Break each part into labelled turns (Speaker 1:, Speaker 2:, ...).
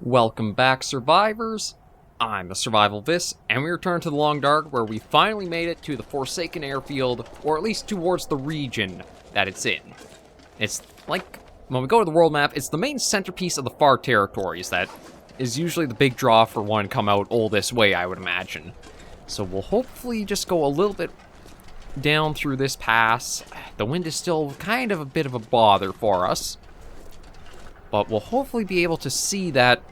Speaker 1: Welcome back, survivors. I'm the SurvivalVis, and we return to the Long Dark, where we finally made it to the Forsaken Airfield, or at least towards the region that it's in. It's like, when we go to the world map, it's the main centerpiece of the far territories that is usually the big draw for one to come out all this way, I would imagine. So we'll hopefully just go a little bit down through this pass. The wind is still kind of a bit of a bother for us, but we'll hopefully be able to see that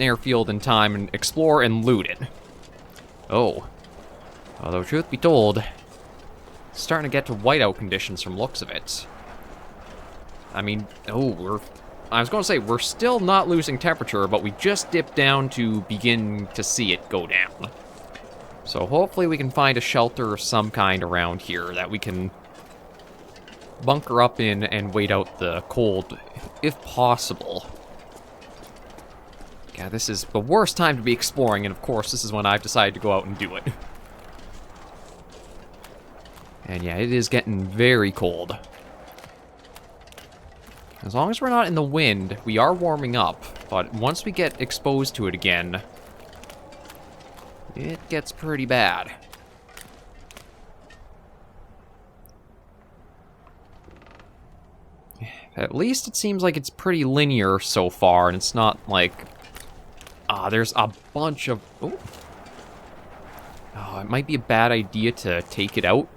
Speaker 1: airfield in time and explore and loot it. Oh. Although, truth be told, it's starting to get to whiteout conditions from looks of it. I mean, I was going to say, we're still not losing temperature, but we just dipped down to begin to see it go down. So hopefully we can find a shelter of some kind around here that we can bunker up in and wait out the cold, if possible. Yeah, this is the worst time to be exploring, and of course this is when I've decided to go out and do it. And yeah, it is getting very cold. As long as we're not in the wind, we are warming up, but once we get exposed to it again, it gets pretty bad. At least it seems like it's pretty linear so far, and it's not like... there's a bunch of... Oh, it might be a bad idea to take it out.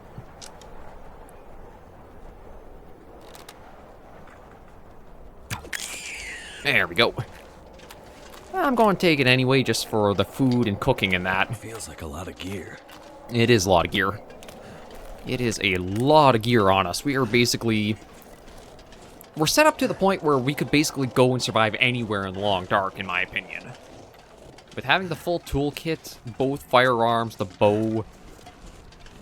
Speaker 1: There we go. I'm going to take it anyway, just for the food and cooking and that.
Speaker 2: Feels like a lot of gear.
Speaker 1: It is a lot of gear. It is a lot of gear on us. We are basically... We're set up to the point where we could basically go and survive anywhere in the Long Dark, in my opinion. With having the full toolkit, both firearms, the bow,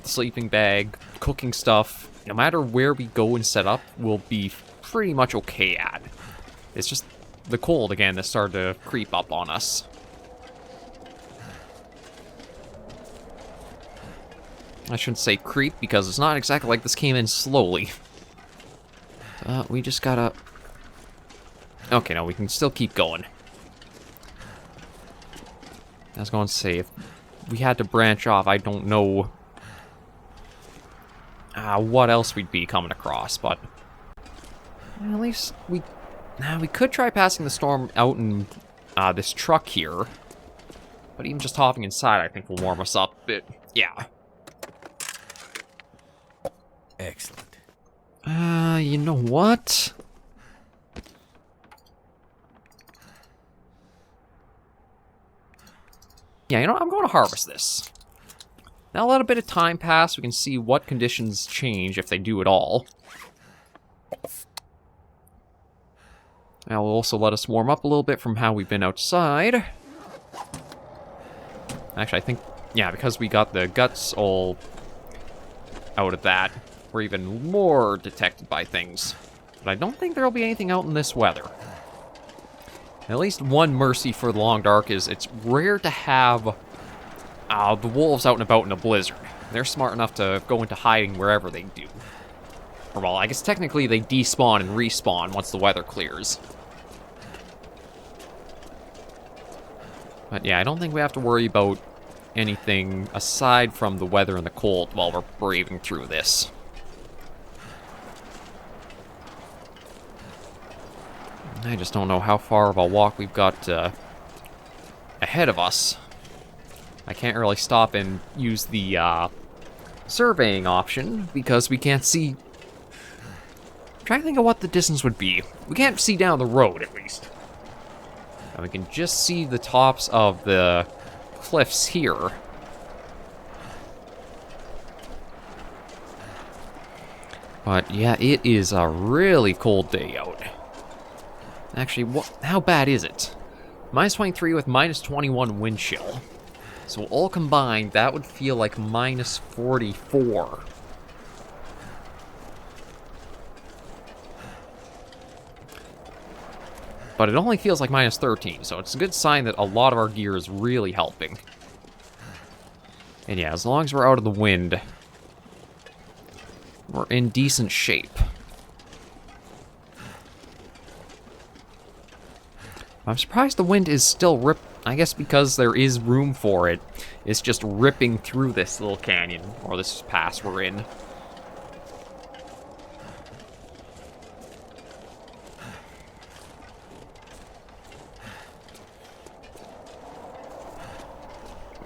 Speaker 1: the sleeping bag, cooking stuff, no matter where we go and set up, we'll be pretty much okay at. It's just the cold, again, that started to creep up on us. I shouldn't say creep, because it's not exactly like this came in slowly. We just gotta... Okay, no, we can still keep going. I was going to say, if we had to branch off, I don't know what else we'd be coming across, but at least we could try passing the storm out in this truck here, but even just hopping inside I think will warm us up a bit. Yeah.
Speaker 2: Excellent.
Speaker 1: You know what? Yeah, you know, I'm going to harvest this. Now let a bit of time pass, we can see what conditions change, if they do at all. That will also let us warm up a little bit from how we've been outside. Actually, I think, yeah, because we got the guts all out of that, we're even more detected by things. But I don't think there'll be anything out in this weather. At least one mercy for the Long Dark is it's rare to have the wolves out and about in a blizzard. They're smart enough to go into hiding wherever they do. Or well, I guess technically they despawn and respawn once the weather clears. But yeah, I don't think we have to worry about anything aside from the weather and the cold while we're braving through this. I just don't know how far of a walk we've got ahead of us. I can't really stop and use the surveying option because we can't see... I'm trying to think of what the distance would be. We can't see down the road, at least. And we can just see the tops of the cliffs here. But yeah, it is a really cold day out. Actually, how bad is it? Minus 23 with minus 21 wind chill. So all combined, that would feel like minus 44. But it only feels like minus 13, so it's a good sign that a lot of our gear is really helping. And yeah, as long as we're out of the wind, we're in decent shape. I'm surprised the wind is still I guess because there is room for it. It's just ripping through this little canyon, or this pass we're in.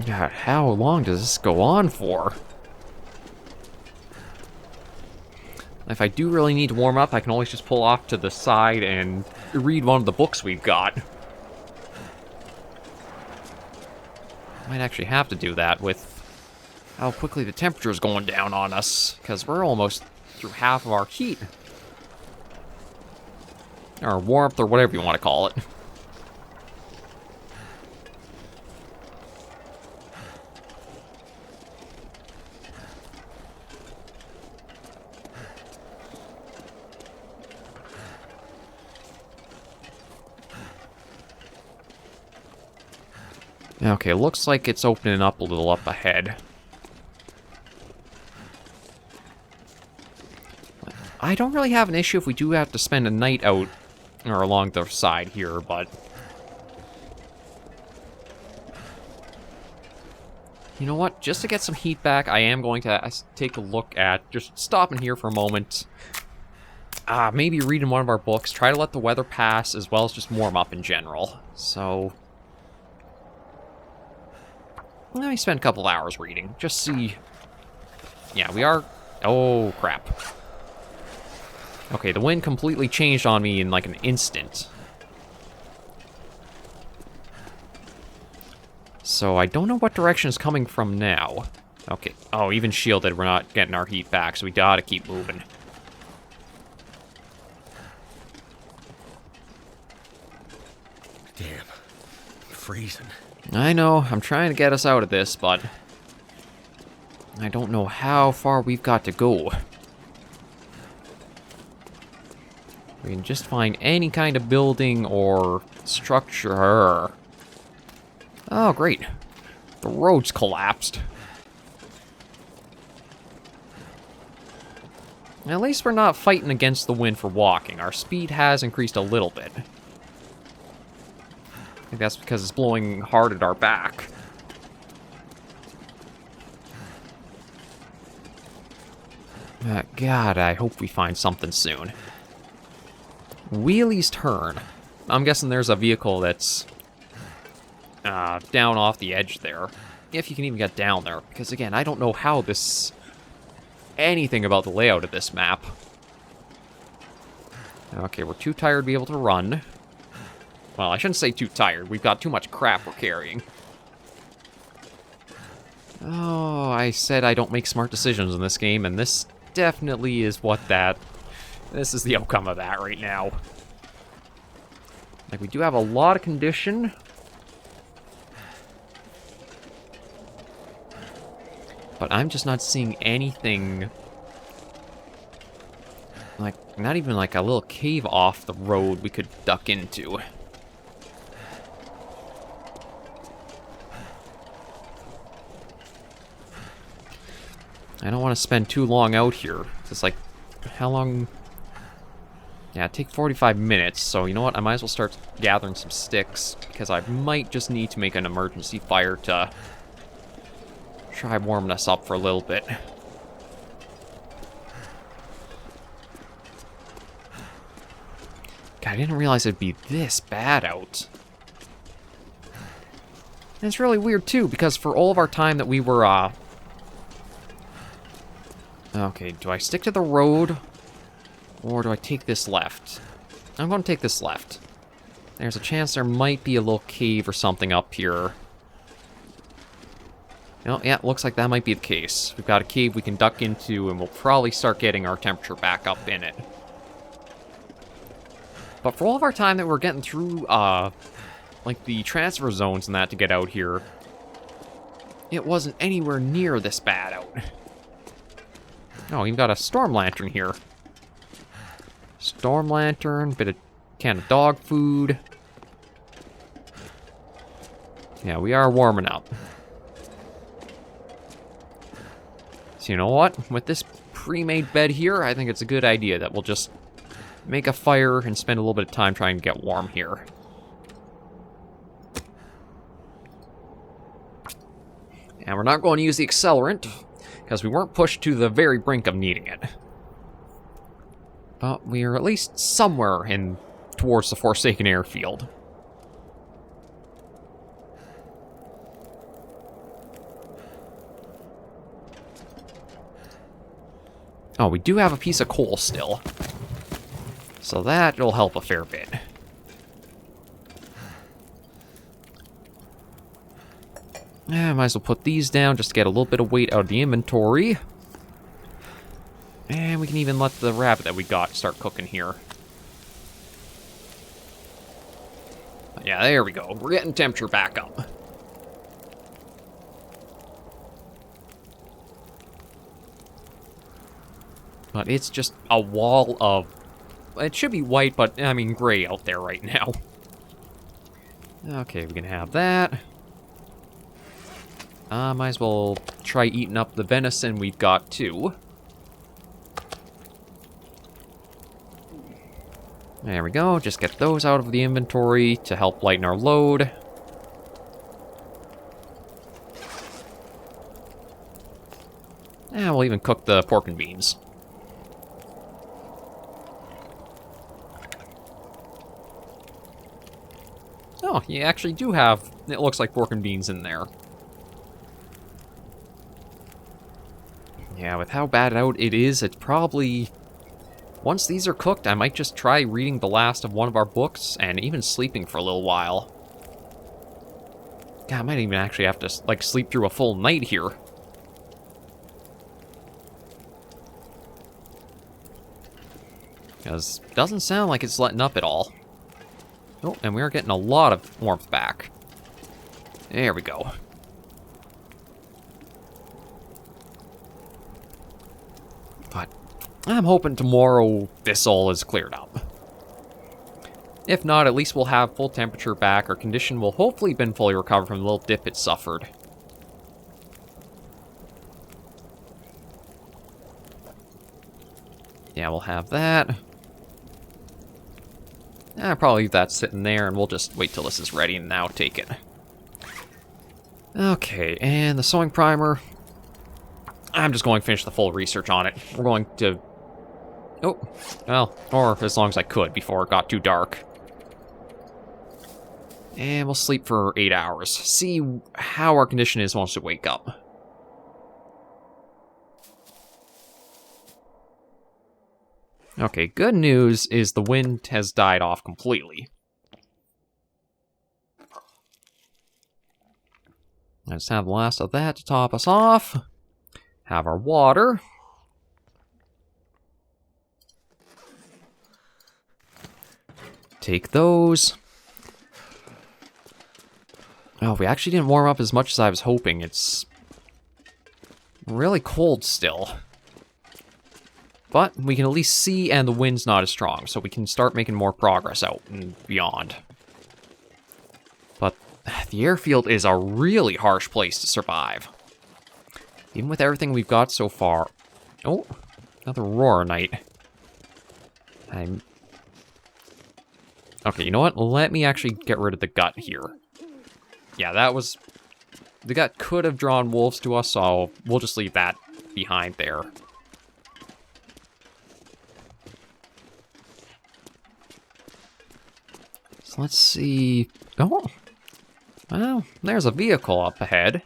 Speaker 1: God, how long does this go on for? If I do really need to warm up, I can always just pull off to the side and read one of the books we've got. Might actually have to do that with how quickly the temperature is going down on us, because we're almost through half of our heat. Or warmth, or whatever you want to call it. Okay, looks like it's opening up a little up ahead. I don't really have an issue if we do have to spend a night out or along the side here, but... You know what? Just to get some heat back, I am going to take a look at... Just stopping here for a moment. Maybe reading one of our books. Try to let the weather pass, as well as just warm up in general. So... Let me spend a couple hours reading. Just see... Yeah, we are... Oh, crap. Okay, the wind completely changed on me in like an instant. So I don't know what direction is coming from now. Okay. Oh, even shielded, we're not getting our heat back, so we gotta keep moving.
Speaker 2: Damn. I'm freezing.
Speaker 1: I know, I'm trying to get us out of this, but... I don't know how far we've got to go. We can just find any kind of building or structure. Oh, great. The road's collapsed. At least we're not fighting against the wind for walking. Our speed has increased a little bit. I think that's because it's blowing hard at our back. God, I hope we find something soon. Wheelie's turn. I'm guessing there's a vehicle that's down off the edge there. If you can even get down there. Because again, I don't know how this... anything about the layout of this map. Okay, we're too tired to be able to run. Well, I shouldn't say too tired. We've got too much crap we're carrying. Oh, I said I don't make smart decisions in this game, and this definitely is what that... This is the outcome of that right now. Like, we do have a lot of condition. But I'm just not seeing anything... Like, not even like a little cave off the road we could duck into. I don't want to spend too long out here. It's like, how long... Yeah, take 45 minutes, so you know what? I might as well start gathering some sticks, because I might just need to make an emergency fire to try warming us up for a little bit. God, I didn't realize it'd be this bad out. And it's really weird, too, because for all of our time that we were, Okay, do I stick to the road? Or do I take this left? I'm going to take this left. There's a chance there might be a little cave or something up here. Oh, yeah, looks like that might be the case. We've got a cave we can duck into, and we'll probably start getting our temperature back up in it. But for all of our time that we're getting through, like, the transfer zones and that to get out here, it wasn't anywhere near this bad out. Oh, you've got a storm lantern here. Storm lantern, bit of can of dog food. Yeah, we are warming up. So you know what? With this pre-made bed here, I think it's a good idea that we'll just make a fire and spend a little bit of time trying to get warm here. And we're not going to use the accelerant, because we weren't pushed to the very brink of needing it. But we are at least somewhere in towards the Forsaken Airfield. Oh, we do have a piece of coal still. So that'll help a fair bit. Yeah, might as well put these down just to get a little bit of weight out of the inventory. And we can even let the rabbit that we got start cooking here. Yeah, there we go. We're getting temperature back up. But it's just a wall of... It should be white, but, I mean, gray out there right now. Okay, we can have that. Might as well try eating up the venison we've got, too. There we go. Just get those out of the inventory to help lighten our load. And we'll even cook the pork and beans. Oh, you actually do have, it looks like pork and beans in there. Yeah, with how bad out it is, it's probably... Once these are cooked, I might just try reading the last of one of our books and even sleeping for a little while. God, I might even actually have to, like, sleep through a full night here. Because it doesn't sound like it's letting up at all. Oh, and we are getting a lot of warmth back. There we go. But I'm hoping tomorrow this all is cleared up. If not, at least we'll have full temperature back. Our condition will hopefully have been fully recovered from the little dip it suffered. Yeah, we'll have that. I'll probably leave that sitting there, and we'll just wait till this is ready and now take it. Okay, and the sewing primer. I'm just going to finish the full research on it. We're going to... Oh, well, or as long as I could before it got too dark. And we'll sleep for 8 hours. See how our condition is once we wake up. Okay, good news is the wind has died off completely. Let's have the last of that to top us off. Have our water. Take those. Oh, we actually didn't warm up as much as I was hoping. It's really cold still. But we can at least see, and the wind's not as strong, so we can start making more progress out and beyond. But the airfield is a really harsh place to survive. Even with everything we've got so far. Oh, another Aurora Night. Okay, you know what? Let me actually get rid of the gut here. Yeah, that was... The gut could have drawn wolves to us, so we'll just leave that behind there. So let's see... Oh! Well, there's a vehicle up ahead.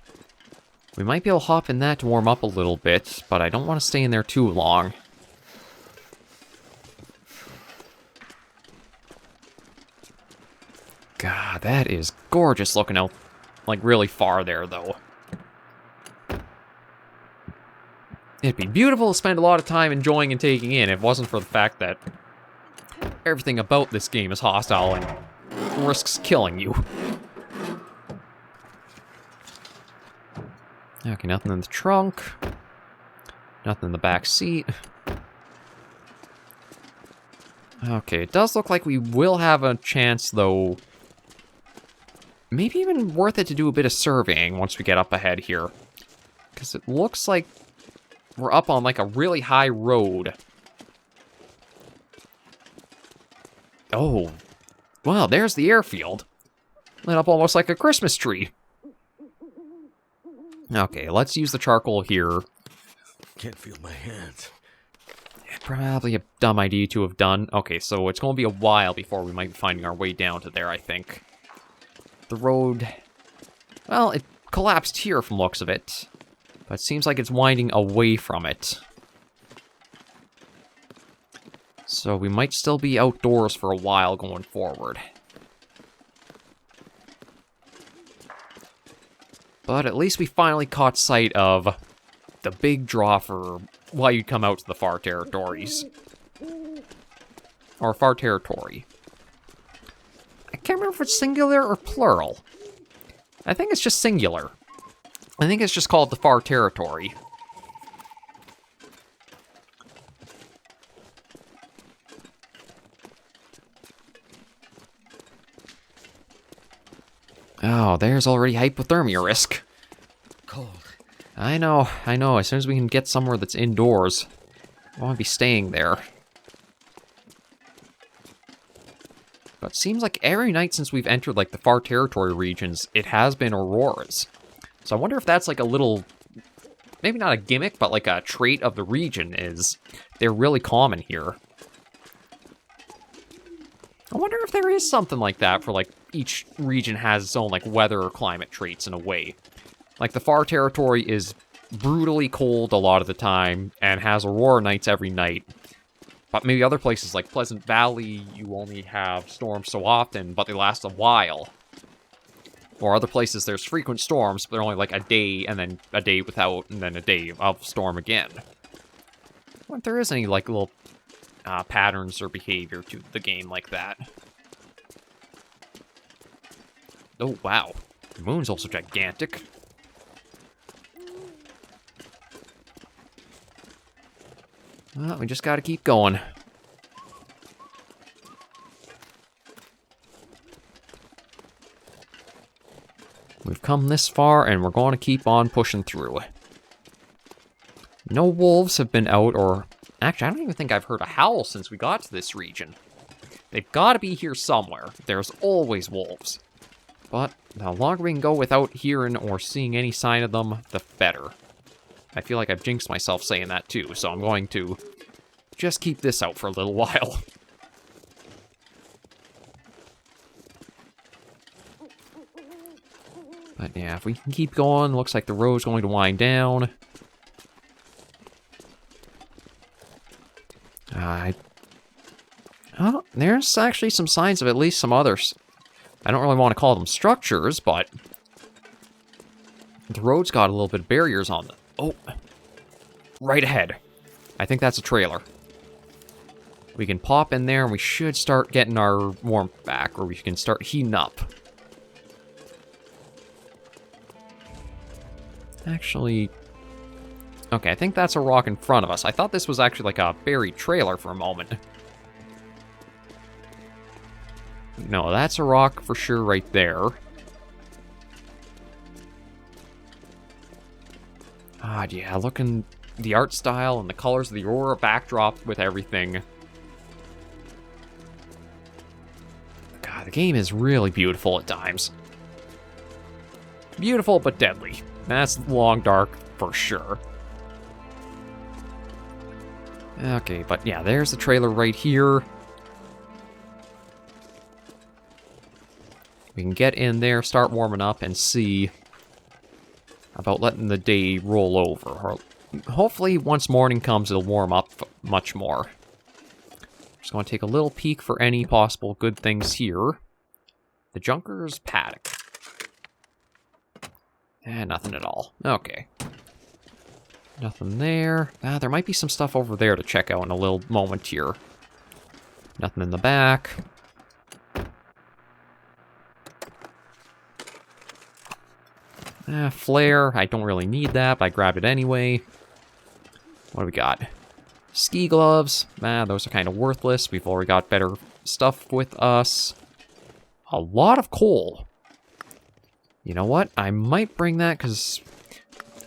Speaker 1: We might be able to hop in that to warm up a little bit, but I don't want to stay in there too long. God, that is gorgeous looking out, like, really far there, though. It'd be beautiful to spend a lot of time enjoying and taking in if it wasn't for the fact that everything about this game is hostile and risks killing you. Okay, nothing in the trunk. Nothing in the back seat. Okay, it does look like we will have a chance, though. Maybe even worth it to do a bit of surveying once we get up ahead here. Because it looks like we're up on, like, a really high road. Oh. Wow, there's the airfield. Lit up almost like a Christmas tree. Okay, let's use the charcoal here.
Speaker 2: Can't feel my hands.
Speaker 1: Probably a dumb idea to have done. Okay, so it's going to be a while before we might be finding our way down to there, I think. The road... Well, it collapsed here from looks of it. But it seems like it's winding away from it. So we might still be outdoors for a while going forward. But at least we finally caught sight of the big draw for why you'd come out to the far territories. Or far territory. I can't remember if it's singular or plural. I think it's just singular. I think it's just called the far territory. Oh, there's already hypothermia risk.
Speaker 2: Cold.
Speaker 1: I know. As soon as we can get somewhere that's indoors, I want to be staying there. But it seems like every night since we've entered, like, the far territory regions, it has been auroras. So I wonder if that's, like, a little... Maybe not a gimmick, but, like, a trait of the region is they're really common here. I wonder if there is something like that for, like, each region has its own, like, weather or climate traits in a way. Like, the far territory is brutally cold a lot of the time and has aurora nights every night. But maybe other places like Pleasant Valley, you only have storms so often, but they last a while. Or other places, there's frequent storms, but they're only like a day, and then a day without, and then a day of storm again. I wonder if there is any, like, little patterns or behavior to the game like that. Oh, wow. The moon's also gigantic. Well, we just gotta keep going. We've come this far, and we're going to keep on pushing through. No wolves have been out, or... Actually, I don't even think I've heard a howl since we got to this region. They've got to be here somewhere. There's always wolves. But the longer we can go without hearing or seeing any sign of them, the better. I feel like I've jinxed myself saying that too, so I'm going to just keep this out for a little while. But yeah, if we can keep going, looks like the road's going to wind down. Oh, there's actually some signs of at least some others. I don't really want to call them structures, but the road's got a little bit of barriers on them. Oh, right ahead. I think that's a trailer. We can pop in there and we should start getting our warmth back, or we can start heating up. Actually, okay, I think that's a rock in front of us. I thought this was actually like a buried trailer for a moment. No, that's a rock for sure right there. Yeah, looking the art style and the colors of the aurora backdrop with everything. God, the game is really beautiful at times. Beautiful but deadly. That's Long Dark for sure. Okay, but yeah, there's the trailer right here. We can get in there, start warming up, and see about letting the day roll over. Or hopefully, once morning comes, it'll warm up much more. Just going to take a little peek for any possible good things here. The Junker's Paddock. Nothing at all. Okay. Nothing there. There might be some stuff over there to check out in a little moment here. Nothing in the back. Flare. I don't really need that, but I grabbed it anyway. What do we got? Ski gloves. Those are kind of worthless. We've already got better stuff with us. A lot of coal. You know what? I might bring that because,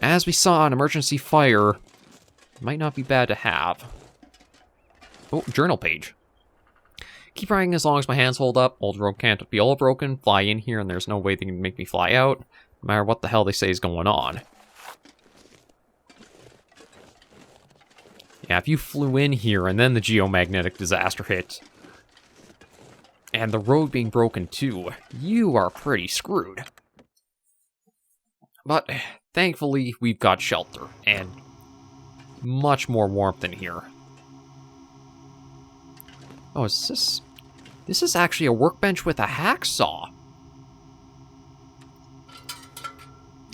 Speaker 1: as we saw, an emergency fire might not be bad to have. Oh, journal page. Keep riding as long as my hands hold up. Old rope can't be all broken. Fly in here and there's no way they can make me fly out. No matter what the hell they say is going on. Yeah, if you flew in here and then the geomagnetic disaster hit, and the road being broken too, you are pretty screwed. But thankfully, we've got shelter, and much more warmth in here. Oh, is this... This is actually a workbench with a hacksaw.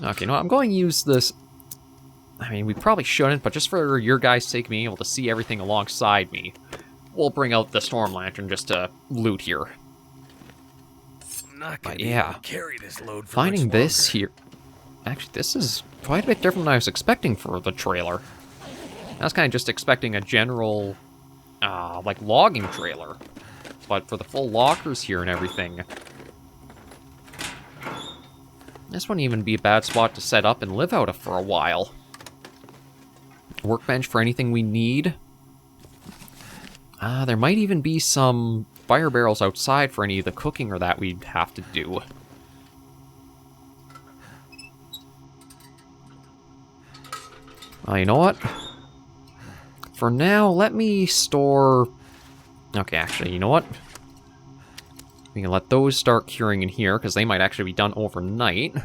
Speaker 1: Okay, no, I'm going to use this... I mean, we probably shouldn't, but just for your guys' sake being able to see everything alongside me, we'll bring out the storm lantern just to loot here.
Speaker 2: I'm not gonna
Speaker 1: be able
Speaker 2: to carry this load for
Speaker 1: finding
Speaker 2: much
Speaker 1: this
Speaker 2: longer.
Speaker 1: here... Actually, this is quite a bit different than I was expecting for the trailer. I was kind of just expecting a general, like, logging trailer. But for the full lockers here and everything... This wouldn't even be a bad spot to set up and live out of for a while. Workbench for anything we need. There might even be some fire barrels outside for any of the cooking or that we'd have to do. You know what? For now, let me store... Okay, actually, you know what? We can let those start curing in here, because they might actually be done overnight.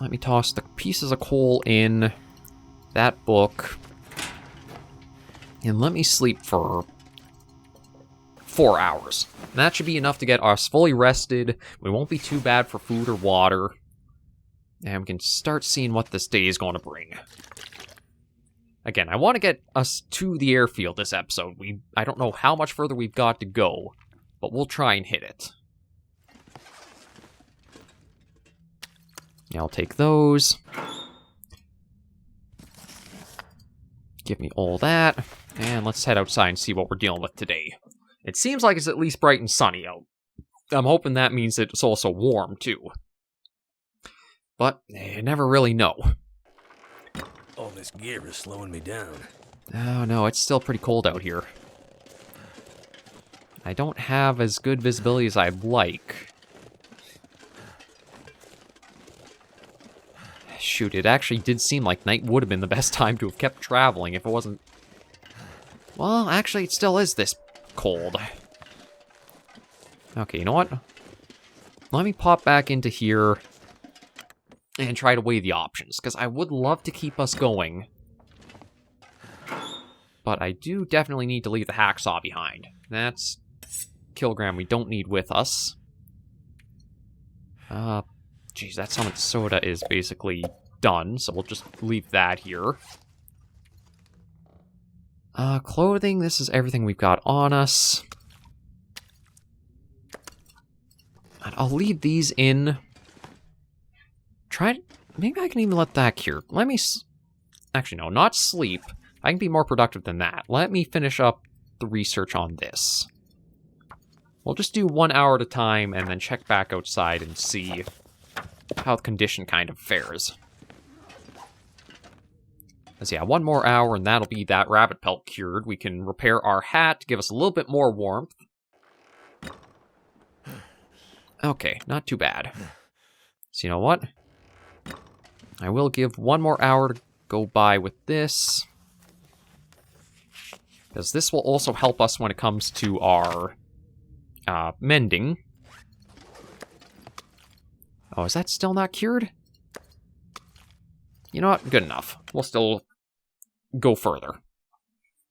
Speaker 1: Let me toss the pieces of coal in that book. And let me sleep for 4 hours. That should be enough to get us fully rested. We won't be too bad for food or water. And we can start seeing what this day is going to bring. Again, I want to get us to the airfield this episode. I don't know how much further we've got to go, but we'll try and hit it. Yeah, I'll take those. Give me all that. And let's head outside and see what we're dealing with today. It seems like it's at least bright and sunny out. I'm hoping that means it's also warm, too. But you never really know.
Speaker 2: All this gear is slowing me down.
Speaker 1: Oh no, it's still pretty cold out here. I don't have as good visibility as I'd like. Shoot, it actually did seem like night would have been the best time to have kept traveling if it wasn't... Well, actually, it still is this cold. Okay, you know what? Let me pop back into here and try to weigh the options, because I would love to keep us going. But I do definitely need to leave the hacksaw behind. That's kilogram we don't need with us. Geez, that summit soda is basically done, so we'll just leave that here. Clothing, this is everything we've got on us. And I'll leave these in. Maybe I can even let that cure. Let me... Actually, no, not sleep. I can be more productive than that. Let me finish up the research on this. We'll just do 1 hour at a time and then check back outside and see how the condition kind of fares. Because, yeah, 1 more hour and that'll be that rabbit pelt cured. We can repair our hat to give us a little bit more warmth. Okay, not too bad. So, you know what? I will give 1 more hour to go by with this. Because this will also help us when it comes to our mending. Oh, is that still not cured? You know what? Good enough. We'll still go further.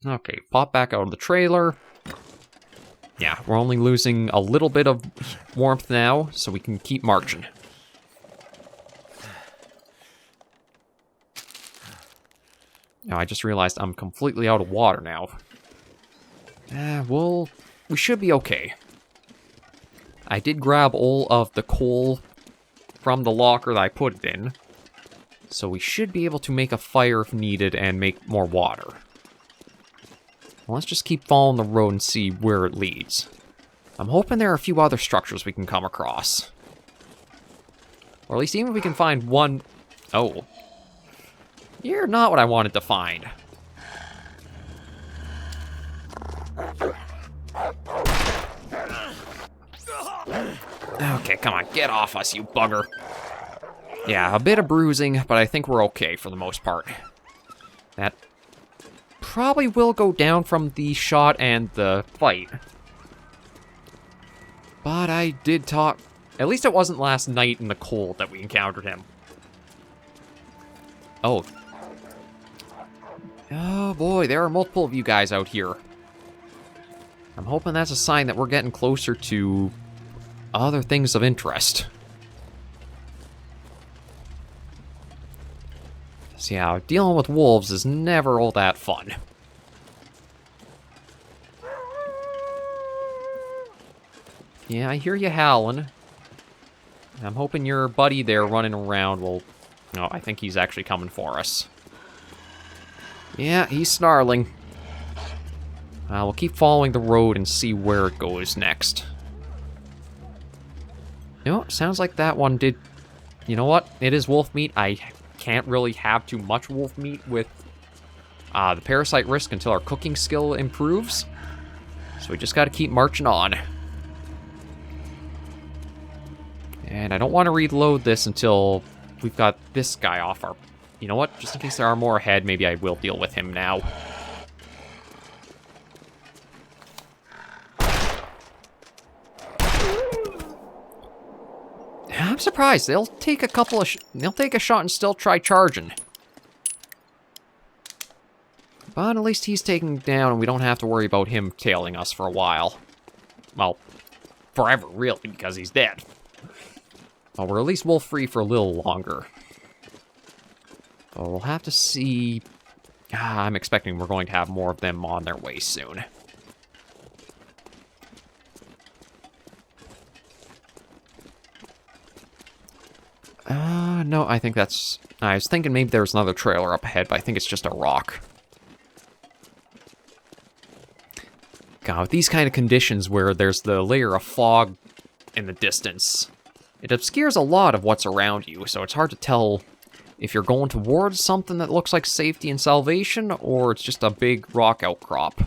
Speaker 1: Okay, pop back out of the trailer. Yeah, we're only losing a little bit of warmth now, so we can keep marching. Now, I just realized I'm completely out of water now. We should be okay. I did grab all of the coal from the locker that I put it in, so we should be able to make a fire if needed and make more water. Well, let's just keep following the road and see where it leads. I'm hoping there are a few other structures we can come across. Or at least even if we can find one... Oh. You're not what I wanted to find. Okay, come on, get off us, you bugger. Yeah, a bit of bruising, but I think we're okay for the most part. That probably will go down from the shot and the fight. But I did talk... At least it wasn't last night in the cold that we encountered him. Oh. Oh boy, there are multiple of you guys out here. I'm hoping that's a sign that we're getting closer to other things of interest. So yeah, dealing with wolves is never all that fun. Yeah, I hear you howling. I'm hoping your buddy there running around will... Oh, I think he's actually coming for us. Yeah, he's snarling. We'll keep following the road and see where it goes next. You know, sounds like that one did... You know what? It is wolf meat. I can't really have too much wolf meat with the parasite risk until our cooking skill improves. So we just gotta keep marching on. And I don't want to reload this until we've got this guy off our... You know what? Just in case there are more ahead, maybe I will deal with him now. I'm surprised. They'll take a couple of... They'll take a shot and still try charging. But at least he's taken down and we don't have to worry about him tailing us for a while. Well, forever, really, because he's dead. Well, we're at least wolf-free for a little longer. But we'll have to see... I'm expecting we're going to have more of them on their way soon. No, I think that's... I was thinking maybe there's another trailer up ahead, but I think it's just a rock. God, with these kind of conditions where there's the layer of fog in the distance... It obscures a lot of what's around you, so it's hard to tell if you're going towards something that looks like safety and salvation, or it's just a big rock outcrop.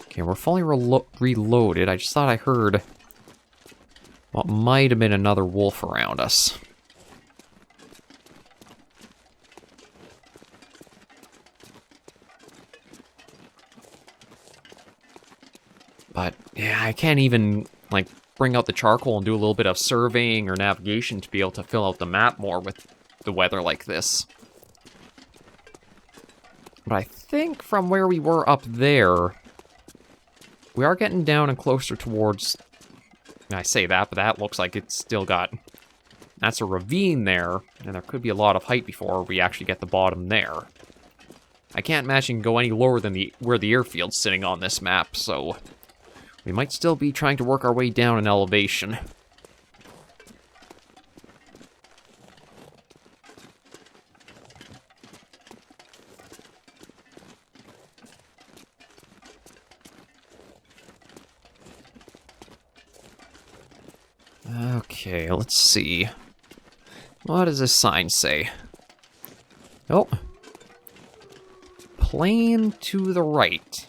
Speaker 1: Okay, we're fully reloaded. I just thought I heard what might have been another wolf around us. But, yeah, I can't even... like, bring out the charcoal and do a little bit of surveying or navigation to be able to fill out the map more with the weather like this. But I think from where we were up there, we are getting down and closer towards... I say that, but that looks like it's still got... That's a ravine there, and there could be a lot of height before we actually get the bottom there. I can't imagine you can go any lower than where the airfield's sitting on this map, so... We might still be trying to work our way down in elevation. Okay, let's see. What does this sign say? Oh. Plane to the right.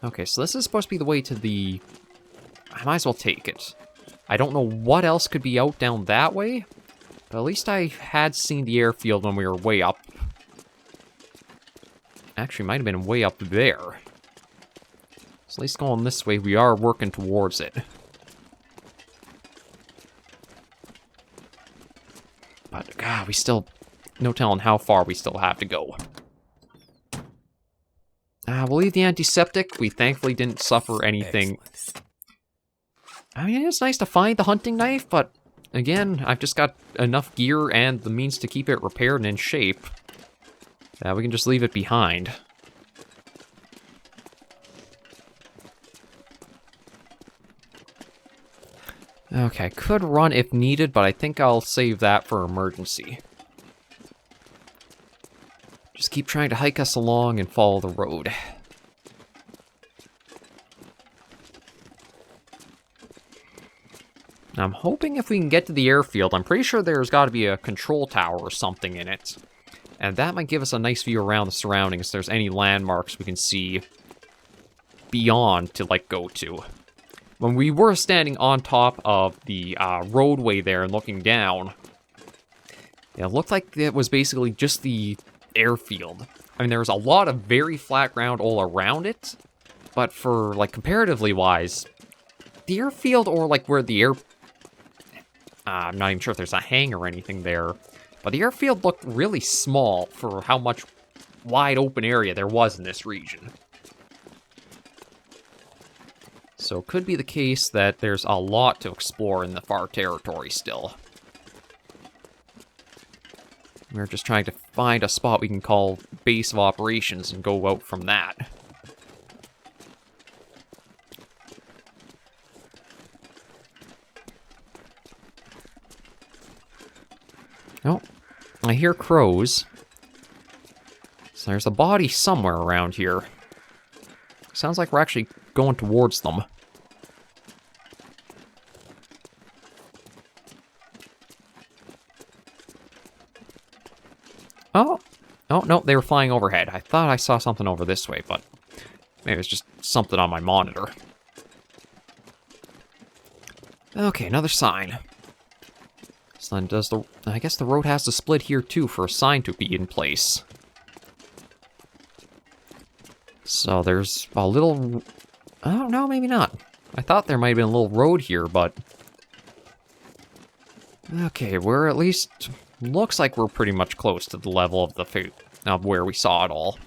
Speaker 1: Okay, so this is supposed to be the way to the... I might as well take it. I don't know what else could be out down that way, but at least I had seen the airfield when we were way up. Actually, might have been way up there. So at least going this way, we are working towards it. But, God, we still... No telling how far we still have to go. We'll leave the antiseptic. We thankfully didn't suffer anything. Excellent. I mean, it's nice to find the hunting knife, but again, I've just got enough gear and the means to keep it repaired and in shape that we can just leave it behind. Okay, I could run if needed, but I think I'll save that for emergency. Just keep trying to hike us along and follow the road. I'm hoping if we can get to the airfield, I'm pretty sure there's got to be a control tower or something in it. And that might give us a nice view around the surroundings if there's any landmarks we can see beyond to, like, go to. when we were standing on top of the roadway there and looking down, it looked like it was basically just the airfield. I mean, there was a lot of very flat ground all around it, but for, like, comparatively wise, the airfield or, like, where the air... I'm not even sure if there's a hangar or anything there, but the airfield looked really small for how much wide open area there was in this region. So it could be the case that there's a lot to explore in the far territory still. We're just trying to find a spot we can call base of operations and go out from that. Oh, I hear crows. So there's a body somewhere around here. Sounds like we're actually going towards them. Oh, no, they were flying overhead. I thought I saw something over this way, but maybe it's just something on my monitor. Okay, another sign. So then I guess the road has to split here too for a sign to be in place. So there's a little... Oh, no, maybe not. I thought there might have been a little road here, but... Okay, we're at least... Looks like we're pretty much close to the level of of where we saw it all.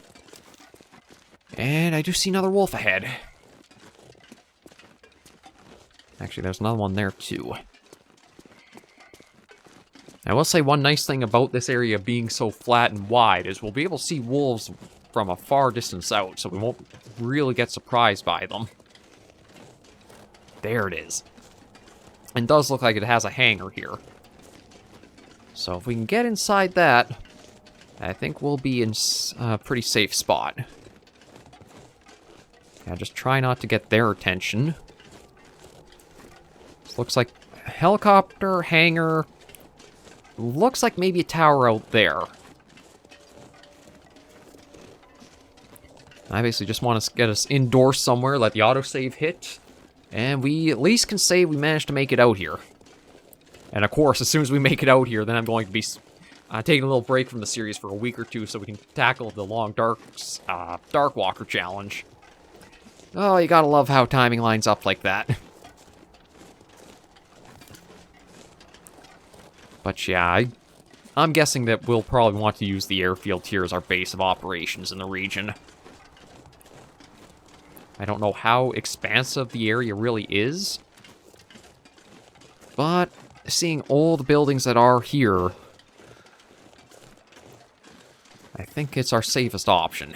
Speaker 1: And I do see another wolf ahead. Actually, there's another one there too. I will say one nice thing about this area being so flat and wide is we'll be able to see wolves from a far distance out, so we won't really get surprised by them. There it is. And does look like it has a hangar here. So if we can get inside that, I think we'll be in a pretty safe spot. Yeah, just try not to get their attention. This looks like a helicopter, hangar. Looks like maybe a tower out there. I basically just want to get us indoors somewhere, let the autosave hit, and we at least can say we managed to make it out here. And of course, as soon as we make it out here, then I'm going to be taking a little break from the series for a week or two so we can tackle the long Dark Walker challenge. Oh, you gotta love how timing lines up like that. But yeah, I'm guessing that we'll probably want to use the airfield here as our base of operations in the region. I don't know how expansive the area really is, but seeing all the buildings that are here, I think it's our safest option.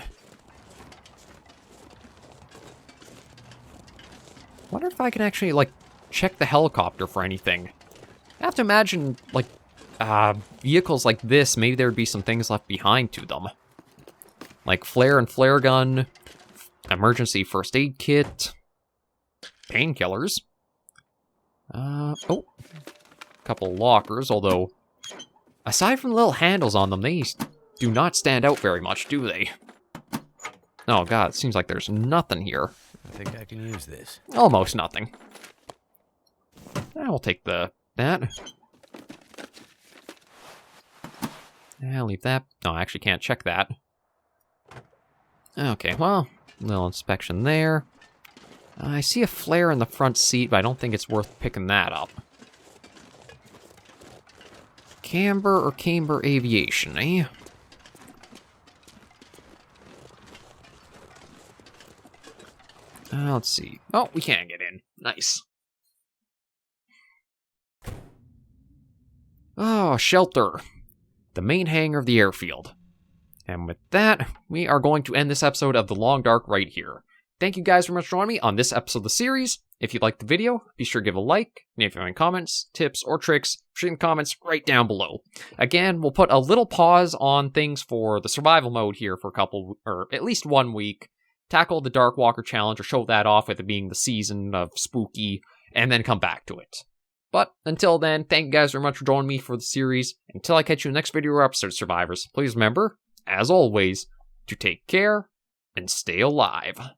Speaker 1: Wonder if I can actually, like, check the helicopter for anything. I have to imagine, like, vehicles like this, maybe there would be some things left behind to them. Like flare and flare gun, emergency first aid kit, painkillers. Oh. Couple lockers, although aside from the little handles on them, they do not stand out very much, do they? Oh god, it seems like there's nothing here.
Speaker 2: I think I can use this.
Speaker 1: Almost nothing. I'll take that. I'll leave that. No, I actually can't check that. Okay, well, little inspection there. I see a flare in the front seat, but I don't think it's worth picking that up. Camber or Camber Aviation, eh? Let's see. Oh, we can get in. Nice. Oh, shelter. The main hangar of the airfield. And with that, we are going to end this episode of The Long Dark right here. Thank you guys very much for joining me on this episode of the series. If you liked the video, be sure to give a like. And if you have any comments, tips, or tricks, shoot in the comments right down below. Again, we'll put a little pause on things for the survival mode here for a couple, or at least 1 week. Tackle the Dark Walker challenge, or show that off with it being the season of spooky, and then come back to it. But until then, thank you guys very much for joining me for the series. Until I catch you in the next video or episode, survivors, please remember, as always, to take care and stay alive.